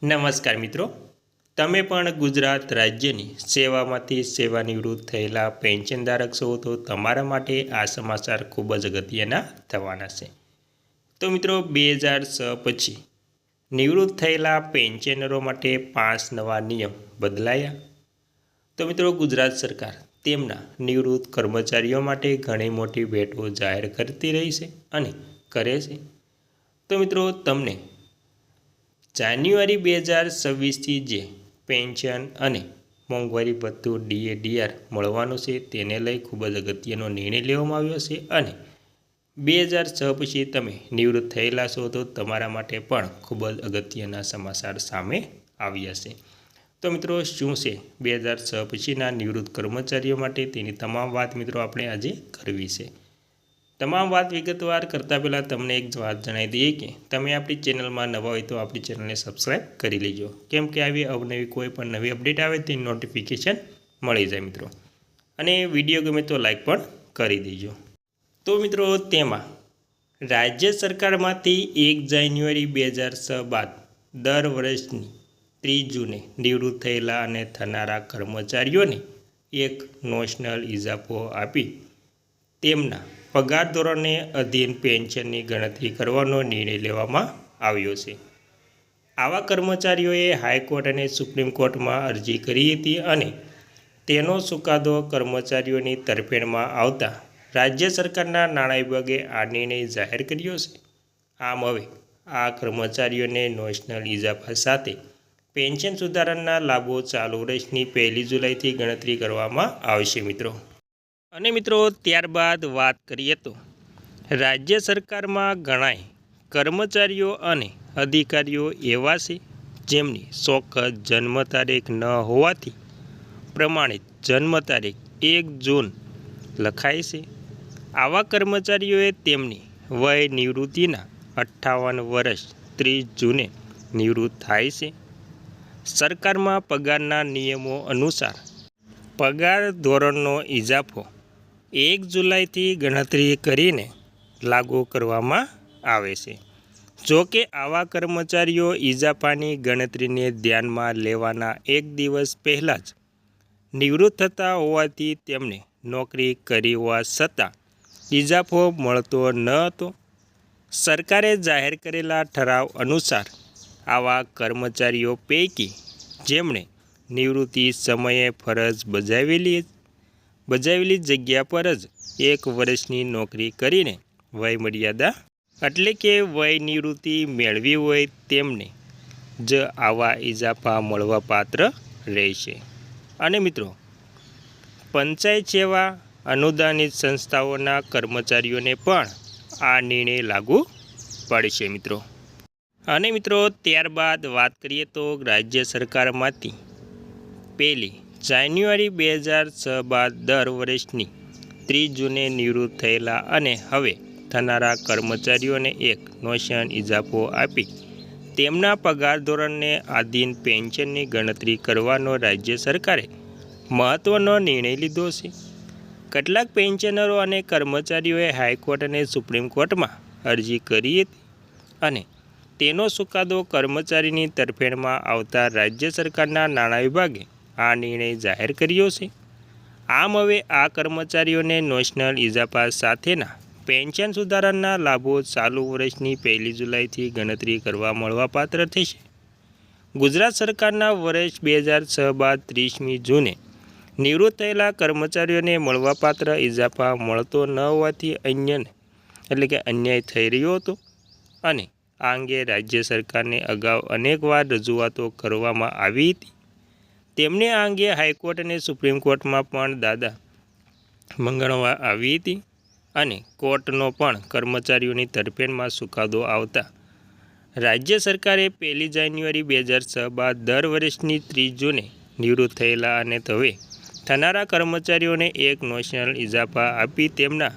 નમસ્કાર મિત્રો, તમે પણ ગુજરાત રાજ્યની સેવામાંથી સેવાનિવૃત્ત થયેલા પેન્શનધારક છો તો તમારા માટે આ સમાચાર ખૂબ જ અગત્યના થવાના છે. તો મિત્રો 2006 પછી નિવૃત્ત થયેલા પેન્શનરો માટે 5 નવા નિયમ બદલાયા. તો મિત્રો ગુજરાત સરકાર તેમના નિવૃત્ત કર્મચારીઓ માટે ઘણી મોટી ભેટો જાહેર કરતી રહી છે અને કરે છે. તો મિત્રો તમને જાન્યુઆરી 2026થી જે પેન્શન અને મોંઘવારી ભથ્થું DA/DR મળવાનું છે તેને લઈ ખૂબ જ અગત્યનો નિર્ણય લેવામાં આવ્યો છે અને 2006 પછી તમે નિવૃત્ત થયેલા છો તો તમારા માટે પણ ખૂબ જ અગત્યના સમાચાર સામે આવ્યા છે. તો મિત્રો શું છે 2006 પછીના નિવૃત્ત કર્મચારીઓ માટે તેની તમામ વાત મિત્રો આપણે આજે કરવી છે. તમામ વાત વિગતવાર કરતાં પહેલાં તમને એક વાત જણાવી દઈએ કે તમે આપણી ચેનલમાં નવા હોય તો આપણી ચેનલને સબસ્ક્રાઈબ કરી લેજો, કેમ કે આવી અવનવી કોઈ પણ નવી અપડેટ આવે તેની નોટિફિકેશન મળી જાય મિત્રો. અને વિડીયો ગમે તો લાઈક પણ કરી દેજો. તો મિત્રો તેમાં રાજ્ય સરકારમાંથી 1 જાન્યુઆરી 2006 બાદ દર વર્ષની 30 જૂને નિવૃત્ત થયેલા અને થનારા કર્મચારીઓને એક નોશનલ ઇજાફો આપી તેમના પગાર ધોરણને અધીન પેન્શનની ગણતરી કરવાનો નિર્ણય લેવામાં આવ્યો છે. આવા કર્મચારીઓએ હાઈકોર્ટ અને સુપ્રીમ કોર્ટમાં અરજી કરી હતી અને તેનો ચુકાદો કર્મચારીઓની તરફેણમાં આવતા રાજ્ય સરકારના નાણાં વિભાગે આ નિર્ણય જાહેર કર્યો છે. આમ હવે આ કર્મચારીઓને નોશનલ ઇજાફા સાથે પેન્શન સુધારણના લાભો ચાલુ વર્ષની 1 જુલાઈથી ગણતરી કરવામાં આવશે મિત્રો. અને મિત્રો ત્યારબાદ વાત કરીએ તો રાજ્ય સરકારમાં ઘણાય કર્મચારીઓ અને અધિકારીઓ એવા છે જેમની ચોક્કસ જન્મ તારીખ ન હોવાથી પ્રમાણિત જન્મ તારીખ 1 જૂન લખાય છે. આવા કર્મચારીઓએ તેમની વય નિવૃત્તિના 58 વર્ષ 30 જૂને નિવૃત્ત થાય છે. સરકારમાં પગારના નિયમો અનુસાર પગાર ધોરણનો ઇજાફો 1 જુલાઈથી ગણતરી કરીને લાગુ કરવામાં આવે છે. જો કે આવા કર્મચારીઓ ઇજાફાની ગણતરીને ધ્યાનમાં લેવાના 1 દિવસ પહેલાં જ નિવૃત્ત થતા હોવાથી તેમને નોકરી કરી હોવા છતાં ઇજાફો મળતો ન હતો. સરકારે જાહેર કરેલા ઠરાવ અનુસાર આવા કર્મચારીઓ પૈકી જેમણે નિવૃત્તિ સમયે ફરજ બજાવેલી જગ્યા પર જ 1 વર્ષની નોકરી કરીને વયમર્યાદા એટલે કે વય નિવૃત્તિ મેળવી હોય તેમને જ આવા ઇજાફા મળવાપાત્ર રહેશે. અને મિત્રો પંચાયત સેવા અનુદાનિત સંસ્થાઓના કર્મચારીઓને પણ આ નિર્ણય લાગુ પડશે મિત્રો. અને મિત્રો ત્યારબાદ વાત કરીએ તો રાજ્ય સરકારમાંથી 1 જાન્યુઆરી 2006 બાદ દર વર્ષની 30 જૂને નિવૃત્ત થયેલા અને હવે થનારા કર્મચારીઓને એક નોશનલ ઇજાફો આપી તેમના પગાર ધોરણને આધીન પેન્શનની ગણતરી કરવાનો રાજ્ય સરકારે મહત્ત્વનો નિર્ણય લીધો છે. કેટલાક પેન્શનરો અને કર્મચારીઓએ હાઈકોર્ટ અને સુપ્રીમ કોર્ટમાં અરજી કરી હતી અને તેનો ચુકાદો કર્મચારીની તરફેણમાં આવતા રાજ્ય સરકારના નાણાં વિભાગે આ નિર્ણય જાહેર કર્યો છે. આમ હવે આ કર્મચારીઓને નોશનલ ઇજાફા સાથેના પેન્શન સુધારણના લાભો ચાલુ વર્ષની 1 જુલાઈથી ગણતરી કરવા મળવાપાત્ર થશે. ગુજરાત સરકારના વર્ષ 2006 બાદ 30મી જૂને નિવૃત્ત થયેલા કર્મચારીઓને મળવાપાત્ર ઇજાફા મળતો ન હોવાથી અન્યાય થઈ રહ્યો હતો અને આ અંગે રાજ્ય સરકારને અગાઉ અનેકવાર રજૂઆતો કરવામાં આવી હતી. તેમને આ અંગે હાઈકોર્ટ અને સુપ્રીમ કોર્ટમાં પણ દાદા મંગાવવામાં આવી હતી અને કોર્ટનો પણ કર્મચારીઓની તરફેણમાં ચુકાદો આવતા રાજ્ય સરકારે 1 જાન્યુઆરી 2006 બાદ દર વર્ષની 30 જૂને નિવૃત્ત થયેલા અને હવે થનારા કર્મચારીઓને એક નોશનલ ઇજાફા આપી તેમના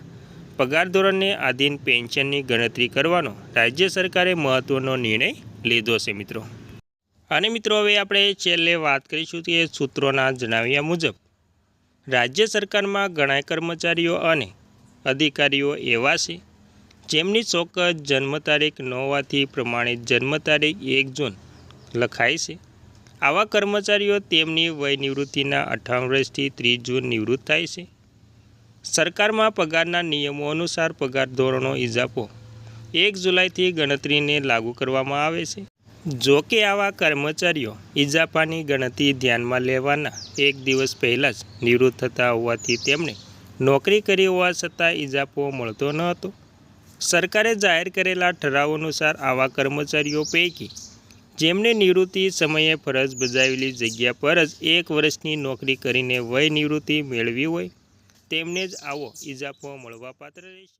પગાર ધોરણને આધીન પેન્શનની ગણતરી કરવાનો રાજ્ય સરકારે મહત્ત્વનો નિર્ણય લીધો છે મિત્રો. અને મિત્રો હવે આપણે છેલ્લે વાત કરીશું કે સૂત્રોના જણાવ્યા મુજબ રાજ્ય સરકારમાં ઘણા કર્મચારીઓ અને અધિકારીઓ એવા છે જેમની ચોક્કસ જન્મ તારીખ ન હોવાથી પ્રમાણિત જન્મ તારીખ 1 જૂન લખાય છે. આવા કર્મચારીઓ તેમની વય નિવૃત્તિના 58 વર્ષથી 30 જૂન નિવૃત્ત થાય છે. સરકારમાં પગારના નિયમો અનુસાર પગાર ધોરણો ઇજાફો 1 જુલાઈથી ગણતરીને લાગુ કરવામાં આવે છે. જો કે આવા કર્મચારીઓ ઇજાફાની ગણતરી ધ્યાનમાં લેવાના એક દિવસ પહેલાં જ નિવૃત્ત થતા હોવાથી તેમને નોકરી કરી હોવા છતાં ઇજાફો મળતો ન હતો. સરકારે જાહેર કરેલા ઠરાવ અનુસાર આવા કર્મચારીઓ પૈકી જેમણે નિવૃત્તિ સમયે ફરજ બજાવેલી જગ્યા પર જ 1 વર્ષની નોકરી કરીને વય નિવૃત્તિ મેળવી હોય તેમને જ આવો ઇજાફો મળવાપાત્ર રહેશે.